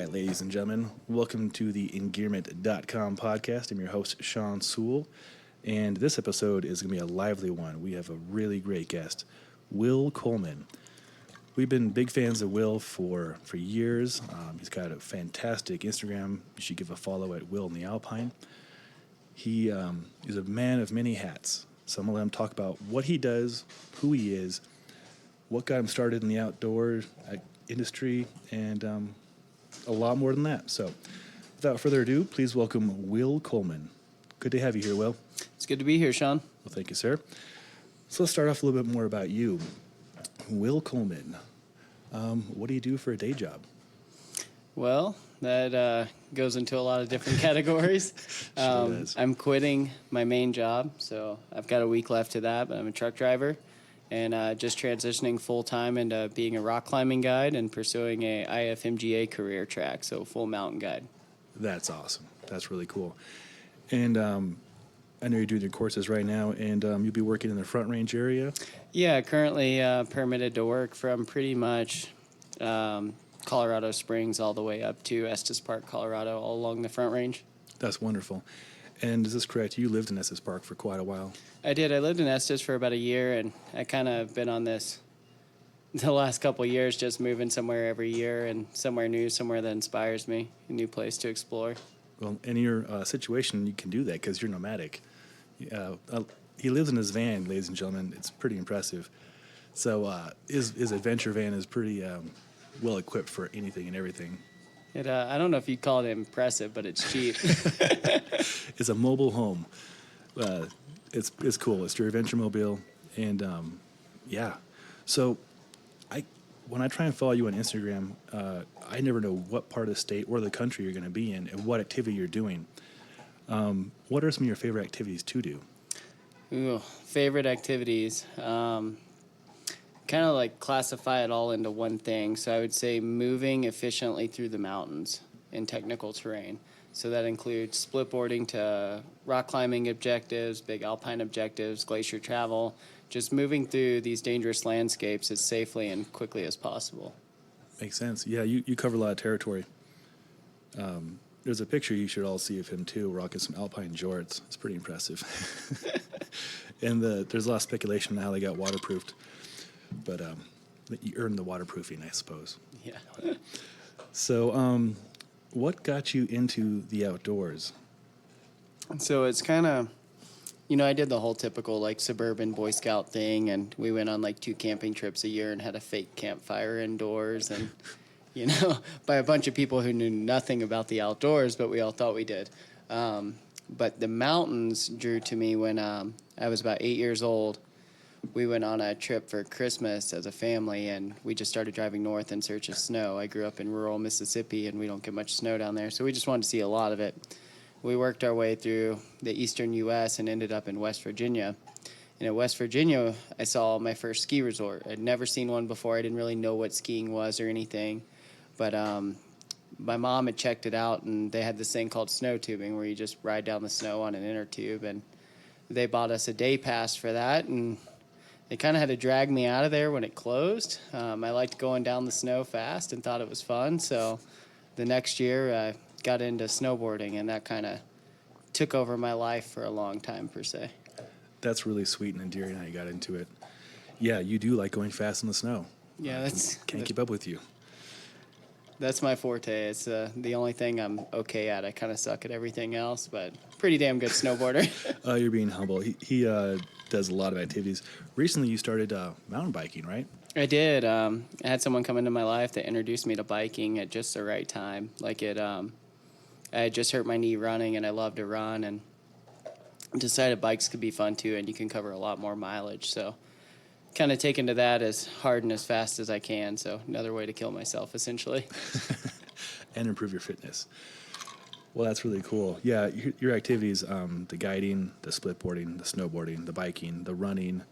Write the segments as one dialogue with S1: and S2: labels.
S1: right, ladies and gentlemen, welcome to the Engearment.com podcast. I'm your host, Sean Sewell, and this episode is going to be a lively one. We have a really great guest, Will Coleman. We've been big fans of Will for years. He's got a fantastic Instagram. You should give a follow at Will in the Alpine. He is a man of many hats, so I'm going to let him talk about what he does, who he is, what got him started in the outdoor industry, and a lot more than that. So without further ado, please welcome Will Coleman. Good to have you here, Will.
S2: It's good to be here, Sean.
S1: Well, thank you, sir. So let's start off a little bit more about you. Will Coleman, what do you do for a day job?
S2: Well, that goes into a lot of different categories.
S1: Sure does.
S2: I'm quitting my main job, so I've got a week left to that, but I'm a truck driver. And just transitioning full-time into being a rock climbing guide and pursuing a IFMGA career track, so full mountain guide.
S1: That's awesome. That's really cool. And I know you're doing your courses right now, and you'll be working in the Front Range area?
S2: Yeah, currently permitted to work from pretty much Colorado Springs all the way up to Estes Park, Colorado, all along the Front Range.
S1: That's wonderful. And is this correct? You lived in Estes Park for quite a while.
S2: I did. I lived in Estes for about a year, and I kind of been on this the last couple of years, just moving somewhere every year and somewhere new, somewhere that inspires me, a new place to explore.
S1: Well, in your situation, you can do that because you're nomadic. He lives in his van, ladies and gentlemen. It's pretty impressive. So his adventure van is pretty well equipped for anything and everything.
S2: I don't know if you'd call it impressive, but it's cheap.
S1: It's a mobile home. It's cool. It's your adventure mobile, and yeah. So when I try and follow you on Instagram, I never know what part of the state or the country you're going to be in and what activity you're doing. What are some of your favorite activities to do?
S2: Ooh, favorite activities. Kind of like classify it all into one thing. So I would say moving efficiently through the mountains in technical terrain. So that includes splitboarding to rock climbing objectives, big alpine objectives, glacier travel, just moving through these dangerous landscapes as safely and quickly as possible.
S1: Makes sense. Yeah, you cover a lot of territory. There's a picture you should all see of him, too, rocking some alpine jorts. It's pretty impressive. And there's a lot of speculation on how they got waterproofed. But you earned the waterproofing, I suppose.
S2: Yeah.
S1: So what got you into the outdoors?
S2: So it's kind of, I did the whole typical like suburban Boy Scout thing, and we went on like 2 camping trips a year and had a fake campfire indoors, and by a bunch of people who knew nothing about the outdoors, but we all thought we did. But the mountains drew to me when I was about 8 years old. We went on a trip for Christmas as a family, and we just started driving north in search of snow. I grew up in rural Mississippi, and we don't get much snow down there, so we just wanted to see a lot of it. We worked our way through the eastern U.S. and ended up in West Virginia. And at West Virginia, I saw my first ski resort. I'd never seen one before. I didn't really know what skiing was or anything. But my mom had checked it out, and they had this thing called snow tubing where you just ride down the snow on an inner tube. And they bought us a day pass for that, and they kind of had to drag me out of there when it closed. I liked going down the snow fast and thought it was fun. So the next year I got into snowboarding, and that kind of took over my life for a long time, per se.
S1: That's really sweet and endearing how you got into it. Yeah, you do like going fast in the snow.
S2: Yeah,
S1: Can't keep up with you.
S2: That's my forte. It's the only thing I'm okay at. I kind of suck at everything else, but pretty damn good snowboarder.
S1: You're being humble. He does a lot of activities. Recently, you started mountain biking, right?
S2: I did. I had someone come into my life that introduced me to biking at just the right time. I had just hurt my knee running, and I love to run, and decided bikes could be fun too, and you can cover a lot more mileage. So kind of taken to that as hard and as fast as I can. So another way to kill myself, essentially.
S1: And improve your fitness. Well, that's really cool. Yeah, your activities, the guiding, the splitboarding, the snowboarding, the biking, the running.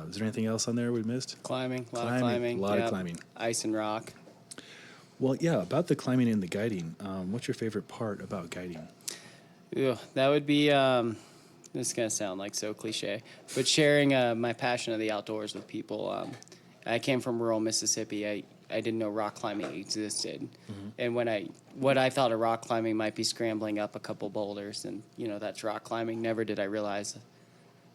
S1: Is there anything else on there we missed?
S2: Climbing, a lot of climbing.
S1: A lot of climbing.
S2: Ice and rock.
S1: Well, yeah, about the climbing and the guiding, what's your favorite part about guiding?
S2: Ew, that would be, this is going to sound like so cliche, but sharing my passion of the outdoors with people. I came from rural Mississippi. I didn't know rock climbing existed. And what I thought of rock climbing might be scrambling up a couple boulders, and that's rock climbing. Never did I realize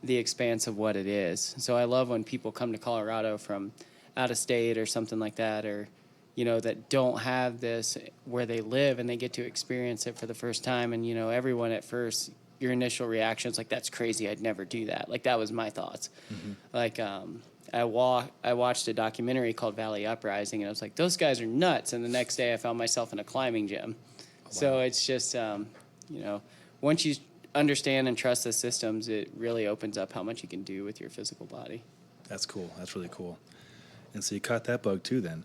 S2: the expanse of what it is. So I love when people come to Colorado from out of state or something like that, or that don't have this where they live, and they get to experience it for the first time. And everyone at first, your initial reaction is like, that's crazy, I'd never do that. Like, that was my thoughts. Like I watched a documentary called Valley Uprising, and I was like, those guys are nuts. And the next day I found myself in a climbing gym. Wow. So it's just once you understand and trust the systems, it really opens up how much you can do with your physical body.
S1: That's cool. That's really cool. And so you caught that bug too then.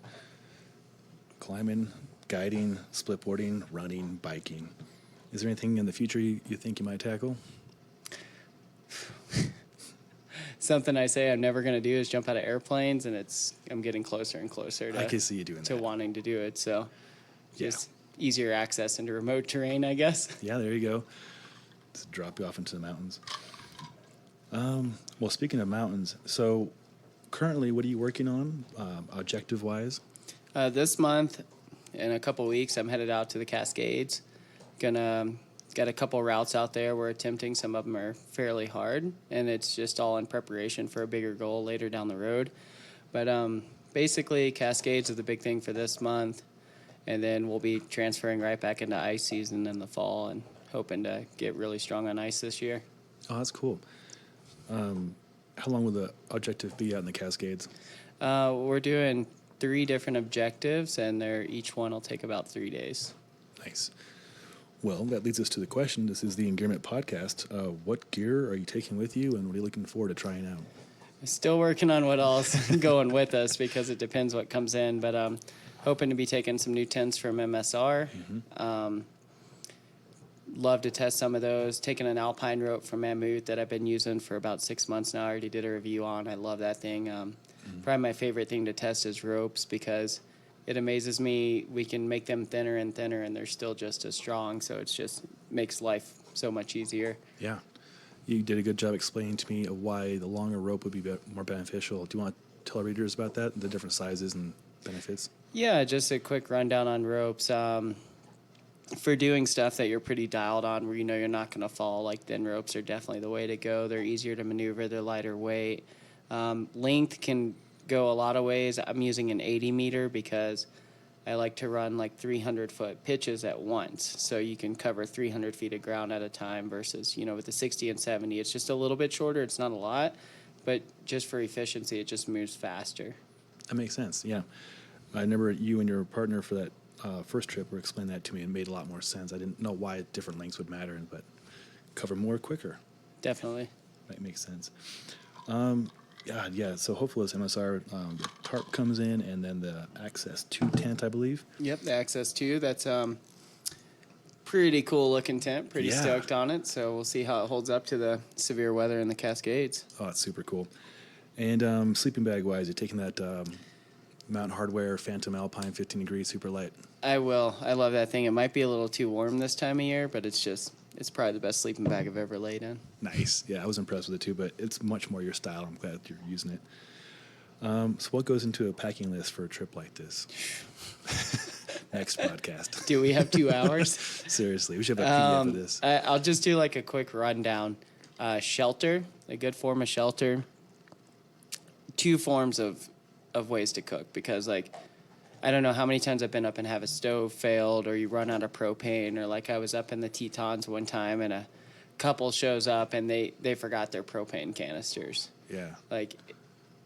S1: Climbing, guiding, splitboarding, running, biking. Is there anything in the future you think you might tackle?
S2: Something I say I'm never going to do is jump out of airplanes, and I'm getting closer and closer
S1: I can see you doing
S2: to
S1: that.
S2: Wanting to do it. So just easier access into remote terrain, I guess.
S1: Yeah, there you go. Just drop you off into the mountains. Well, speaking of mountains, so currently what are you working on objective-wise?
S2: This month, in a couple weeks, I'm headed out to the Cascades. Got a couple routes out there we're attempting. Some of them are fairly hard, and it's just all in preparation for a bigger goal later down the road. But basically, Cascades are the big thing for this month, and then we'll be transferring right back into ice season in the fall and hoping to get really strong on ice this year.
S1: Oh, that's cool. How long will the objective be out in the Cascades?
S2: We're doing 3 different objectives, and each one will take about 3 days.
S1: Nice. Well, that leads us to the question. This is the Engearment podcast. What gear are you taking with you, and what are you looking forward to trying out?
S2: Still working on what else going with us, because it depends what comes in, but hoping to be taking some new tents from MSR. Love to test some of those. Taking an Alpine Rope from Mammut that I've been using for about 6 months now. I already did a review on. I love that thing. Probably my favorite thing to test is ropes, because it amazes me we can make them thinner and thinner, and they're still just as strong. So it just makes life so much easier.
S1: Yeah. You did a good job explaining to me why the longer rope would be more beneficial. Do you want to tell our readers about that, the different sizes and benefits?
S2: Yeah, just a quick rundown on ropes. For doing stuff that you're pretty dialed on, where you're not going to fall, like thin ropes are definitely the way to go. They're easier to maneuver. They're lighter weight. Length can go a lot of ways. I'm using an 80 meter because I like to run like 300-foot pitches at once. So you can cover 300 feet of ground at a time versus, with the 60 and 70, it's just a little bit shorter. It's not a lot, but just for efficiency, it just moves faster.
S1: That makes sense, yeah. I remember you and your partner for that first trip were explaining that to me, and made a lot more sense. I didn't know why different lengths would matter, but cover more quicker.
S2: Definitely.
S1: That makes sense. Yeah, so hopefully this MSR, the tarp comes in, and then the Access 2 tent, I believe.
S2: Yep, the Access 2. That's pretty cool looking tent. Pretty stoked on it. So we'll see how it holds up to the severe weather in the Cascades.
S1: Oh, it's super cool. And sleeping bag-wise, you're taking that Mountain Hardwear Phantom Alpine 15 degrees super light.
S2: I will. I love that thing. It might be a little too warm this time of year, but it's probably the best sleeping bag I've ever laid in. Nice.
S1: Yeah, I was impressed with it too, but it's much more your style. I'm glad you're using it. So what goes into a packing list for a trip like this? Next podcast.
S2: Do we have 2 hours?
S1: Seriously, we should have a PDF of this.
S2: I'll just do like a quick rundown. Shelter, a good form of shelter. 2 forms of ways to cook, because I don't know how many times I've been up and have a stove failed, or you run out of propane, or like I was up in the Tetons one time and a couple shows up and they forgot their propane canisters.
S1: Yeah.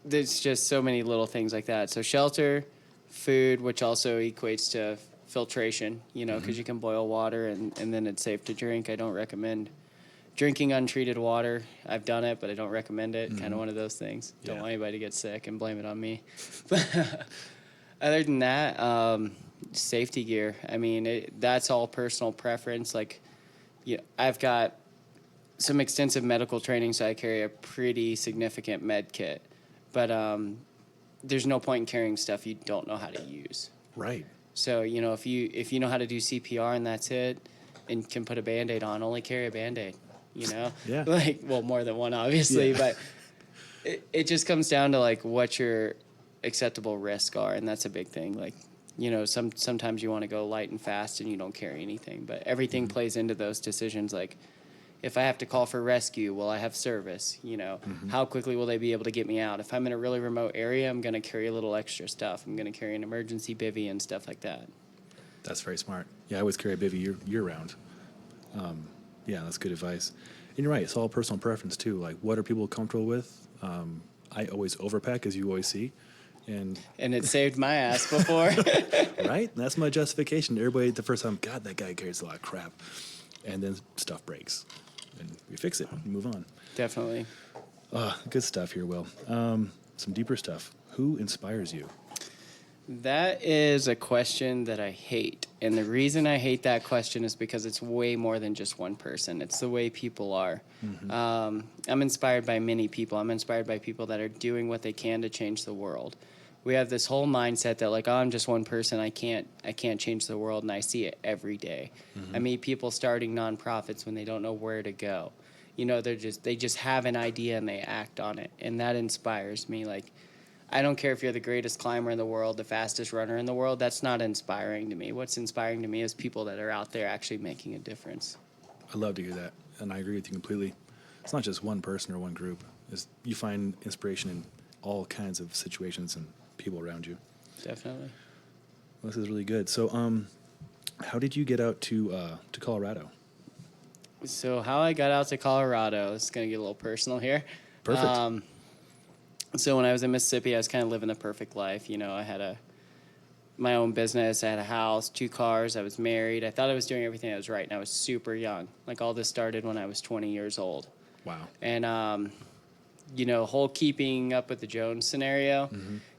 S2: There's just so many little things like that. So shelter, food, which also equates to filtration, because you can boil water and then it's safe to drink. I don't recommend drinking untreated water. I've done it, but I don't recommend it. Kind of one of those things. Don't want anybody to get sick and blame it on me. But other than that, safety gear. I mean, that's all personal preference. I've got some extensive medical training, so I carry a pretty significant med kit. But there's no point in carrying stuff you don't know how to use.
S1: Right.
S2: So, if you know how to do CPR and that's it, and can put a Band-Aid on, only carry a Band-Aid.
S1: Yeah.
S2: More than one, obviously, but it just comes down to what your acceptable risks are, and that's a big thing. Like, you know, sometimes you want to go light and fast and you don't carry anything, but everything plays into those decisions. Like, if I have to call for rescue, will I have service? You know, how quickly will they be able to get me out? If I'm in a really remote area, I'm going to carry a little extra stuff. I'm going to carry an emergency bivy and stuff like that.
S1: That's very smart. Yeah, I always carry a bivy year round. Yeah, that's good advice. And you're right, it's all personal preference too. Like, what are people comfortable with? I always overpack, as you always see. And
S2: it saved my ass before.
S1: right? And that's my justification. Everybody, the first time, God, that guy carries a lot of crap. And then stuff breaks. And we fix it and move on.
S2: Definitely.
S1: Good stuff here, Will. Some deeper stuff. Who inspires you?
S2: That is a question that I hate. And the reason I hate that question is because it's way more than just one person. It's the way people are. I'm inspired by many people. I'm inspired by people that are doing what they can to change the world. We have this whole mindset that, like, oh, I'm just one person. I can't change the world, and I see it every day. I meet people starting nonprofits when they don't know where to go. You know, they just have an idea and they act on it, and that inspires me. Like, I don't care if you're the greatest climber in the world, the fastest runner in the world. That's not inspiring to me. What's inspiring to me is people that are out there actually making a difference.
S1: I love to hear that, and I agree with you completely. It's not just one person or one group. You find inspiration in all kinds of situations and people around you.
S2: Definitely.
S1: Well, this is really good. So, how did you get out to Colorado?
S2: So how I got out to Colorado, it's going to get a little personal here.
S1: Perfect.
S2: So when I was in Mississippi, I was kind of living the perfect life. You know, I had my own business. I had a house, 2 cars. I was married. I thought I was doing everything that was right, and I was super young. Like, all this started when I was 20 years old.
S1: Wow.
S2: And, you know, whole keeping up with the Jones scenario,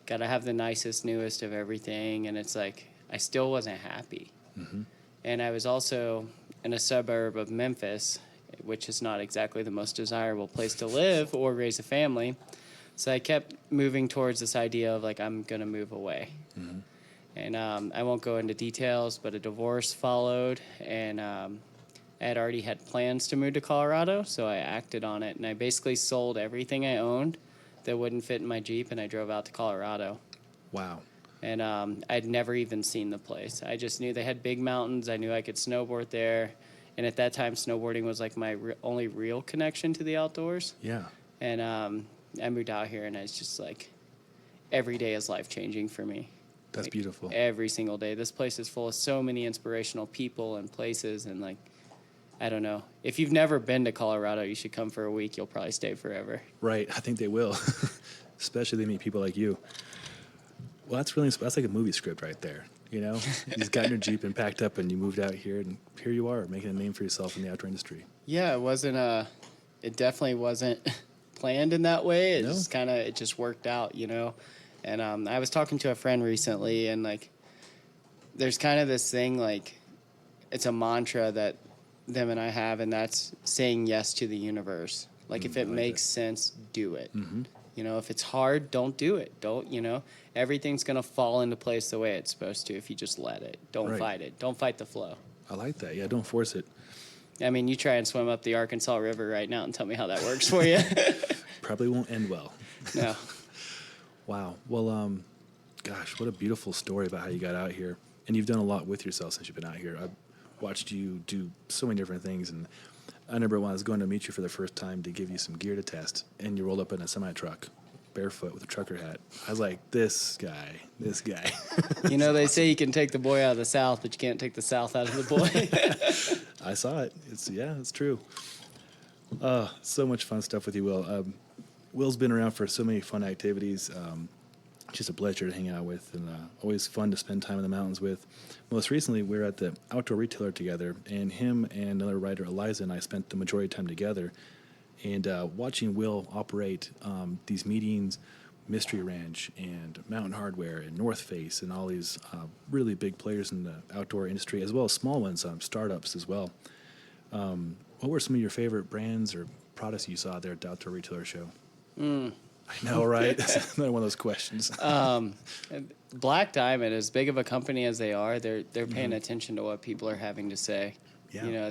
S2: got to have the nicest, newest of everything. And it's like, I still wasn't happy. And I was also in a suburb of Memphis, which is not exactly the most desirable place to live or raise a family. So I kept moving towards this idea of, like, I'm going to move away. And I won't go into details, but a divorce followed, and I had already had plans to move to Colorado, so I acted on it. And I basically sold everything I owned that wouldn't fit in my Jeep, and I drove out to Colorado.
S1: Wow.
S2: And I'd never even seen the place. I just knew they had big mountains. I knew I could snowboard there. And at that time, snowboarding was like my only real connection to the outdoors.
S1: Yeah.
S2: And I moved out here, and it's just like every day is life-changing for me.
S1: That's
S2: like,
S1: beautiful.
S2: Every single day. This place is full of so many inspirational people and places, and, like, I don't know. If you've never been to Colorado, you should come for a week. You'll probably stay forever.
S1: Right. I think they will, especially they meet people like you. Well, that's like a movie script right there. You know, you just got in your Jeep and packed up, and you moved out here, and here you are making a name for yourself in the outdoor industry.
S2: Yeah, it definitely wasn't planned in that way. It just worked out, you know. And I was talking to a friend recently, and, like, there's kind of this thing, like, it's a mantra that them and I have, and that's saying yes to the universe. Like, if it makes sense, do it. You know, if it's hard, don't do it. Everything's going to fall into place the way it's supposed to if you just let it. Don't fight it. Don't fight the flow.
S1: I like that. Yeah, don't force it.
S2: I mean, you try and swim up the Arkansas River right now and tell me how that works for you.
S1: Probably won't end well.
S2: No.
S1: Wow. Well, gosh, what a beautiful story about how you got out here. And you've done a lot with yourself since you've been out here. I've watched you do so many different things. And I remember when I was going to meet you for the first time to give you some gear to test, and you rolled up in a semi-truck, barefoot with a trucker hat. I was like, this guy.
S2: You know, they say you can take the boy out of the South, but you can't take the South out of the boy.
S1: I saw it. It's true. So much fun stuff with you, Will. Will's been around for so many fun activities. Just a pleasure to hang out with, and always fun to spend time in the mountains with. Most recently, we were at the Outdoor Retailer together, and him and another writer, Eliza, and I spent the majority of time together. And watching Will operate these meetings, Mystery Ranch and Mountain Hardware and North Face and all these really big players in the outdoor industry, as well as small ones, startups as well. What were some of your favorite brands or products you saw there at the Outdoor Retailer show? I know, right? That's another one of those questions.
S2: Black Diamond, as big of a company as they are, they're paying attention to what people are having to say.
S1: Yeah.
S2: You know,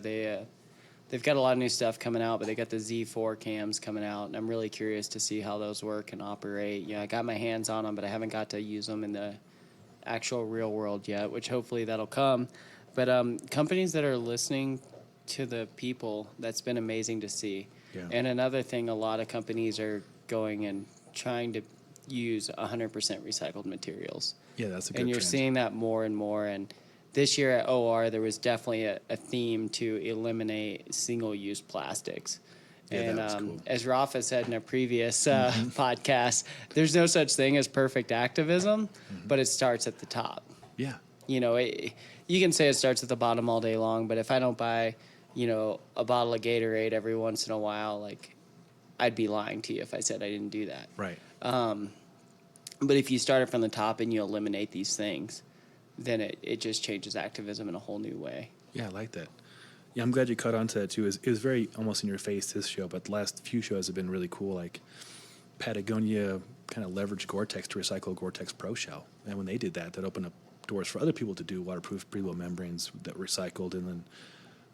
S2: they've got a lot of new stuff coming out, but they got the Z4 cams coming out, and I'm really curious to see how those work and operate. You know, I got my hands on them, but I haven't got to use them in the actual real world yet, which hopefully that'll come. But companies that are listening to the people, that's been amazing to see.
S1: Yeah.
S2: And another thing, a lot of companies are going and trying to use 100% recycled materials.
S1: Yeah, that's a good
S2: And you're
S1: trend.
S2: seeing that more and more. And this year at OR, there was definitely a theme to eliminate single-use plastics.
S1: Yeah,
S2: And
S1: that was cool.
S2: as Rafa said in a previous podcast, there's no such thing as perfect activism, but it starts at the top.
S1: Yeah.
S2: You know, you can say it starts at the bottom all day long, but if I don't buy, you know, a bottle of Gatorade every once in a while, like, I'd be lying to you if I said I didn't do that.
S1: Right.
S2: But if you start it from the top and you eliminate these things, then it just changes activism in a whole new way.
S1: Yeah, I like that. Yeah, I'm glad you caught on to that too. It was very almost in your face this show, but the last few shows have been really cool. Like Patagonia kind of leveraged Gore-Tex to recycle Gore-Tex Pro Shell, and when they did that, that opened up doors for other people to do waterproof breathable membranes that recycled. And then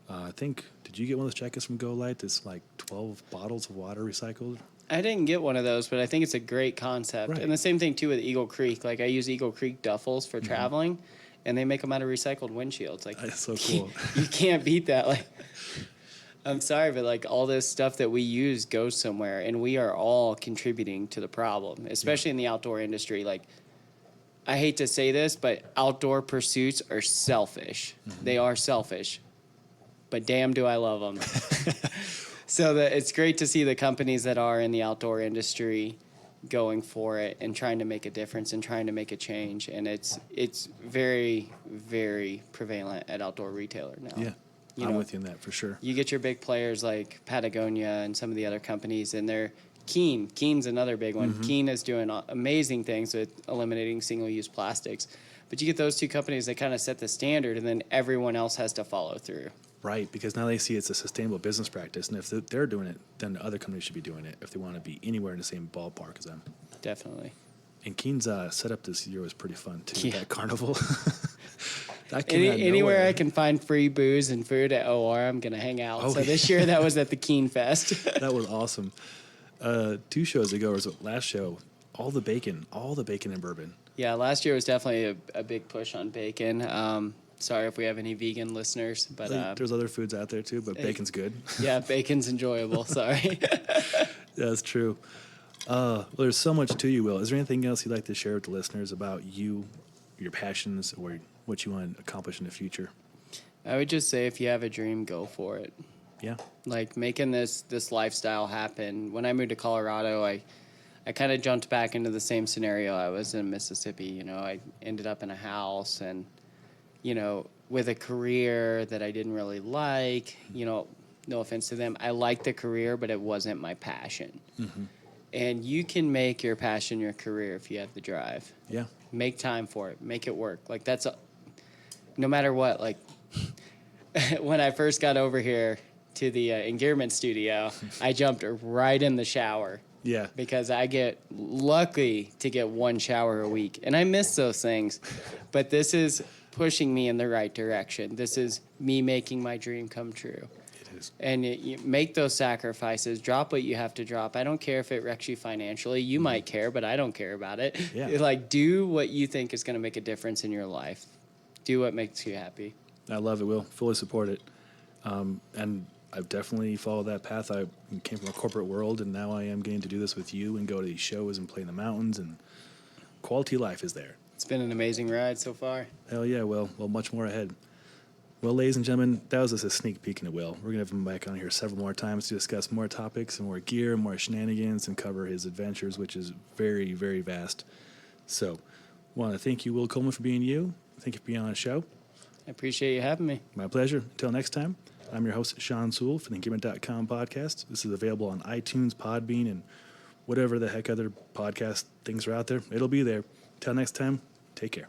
S1: I think, did you get one of those jackets from Go Light? That's like 12 bottles of water recycled.
S2: I didn't get one of those, but I think it's a great concept.
S1: Right.
S2: And the same thing, too, with Eagle Creek. Like, I use Eagle Creek duffels for traveling, and they make them out of recycled windshields. Like,
S1: That's so cool.
S2: You can't beat that. Like, I'm sorry, but, like, all this stuff that we use goes somewhere, and we are all contributing to the problem, especially in the outdoor industry. Like, I hate to say this, but outdoor pursuits are selfish. They are selfish. But damn, do I love them. So it's great to see the companies that are in the outdoor industry going for it and trying to make a difference and trying to make a change. And it's very, very prevalent at outdoor retailer now.
S1: Yeah, I'm with you on that for sure.
S2: You get your big players like Patagonia and some of the other companies, and they're Keen. Keen's another big one. Keen is doing amazing things with eliminating single-use plastics. But you get those two companies that kind of set the standard, and then everyone else has to follow through.
S1: Right, because now they see it's a sustainable business practice, and if they're doing it, then the other companies should be doing it if they want to be anywhere in the same ballpark as them.
S2: Definitely.
S1: And Keen's setup this year was pretty fun too.
S2: Yeah.
S1: That carnival. That came out of
S2: Anywhere
S1: nowhere.
S2: I can find free booze and food at OR, I'm going to hang out.
S1: Oh,
S2: So
S1: yeah.
S2: this year that was at the Keen Fest.
S1: That was awesome. 2 shows ago, or was it last show, all the bacon and bourbon.
S2: Yeah, last year was definitely a big push on bacon. Sorry if we have any vegan listeners, but
S1: There's other foods out there too, but bacon's good.
S2: yeah, bacon's enjoyable. Sorry.
S1: That's true. Well, there's so much to you, Will. Is there anything else you'd like to share with the listeners about you, your passions, or what you want to accomplish in the future?
S2: I would just say if you have a dream, go for it.
S1: Yeah.
S2: Like making this lifestyle happen. When I moved to Colorado, I kind of jumped back into the same scenario. I was in Mississippi. You know, I ended up in a house and, you know, with a career that I didn't really like. You know, no offense to them. I liked the career, but it wasn't my passion. And you can make your passion your career if you have the drive.
S1: Yeah.
S2: Make time for it. Make it work. Like no matter what, like when I first got over here to the Engearment studio, I jumped right in the shower.
S1: Yeah.
S2: Because I get lucky to get 1 shower a week. And I miss those things. But this is pushing me in the right direction. This is me making my dream come true.
S1: It is.
S2: And you make those sacrifices. Drop what you have to drop. I don't care if it wrecks you financially. You might care, but I don't care about it.
S1: Yeah.
S2: Like, do what you think is going to make a difference in your life. Do what makes you happy.
S1: I love it, Will. Fully support it. And I've definitely followed that path. I came from a corporate world, and now I am getting to do this with you and go to these shows and play in the mountains, and quality of life is there.
S2: It's been an amazing ride so far.
S1: Hell yeah, Will. Well, much more ahead. Well, ladies and gentlemen, that was just a sneak peek into Will. We're going to have him back on here several more times to discuss more topics and more gear, more shenanigans, and cover his adventures, which is very, very vast. So, want to thank you, Will Coleman, for being you. Thank you for being on the show.
S2: I appreciate you having me.
S1: My pleasure. Until next time, I'm your host, Sean Sewell for the Engearment.com podcast. This is available on iTunes, Podbean, and whatever the heck other podcast things are out there. It'll be there. Until next time, take care.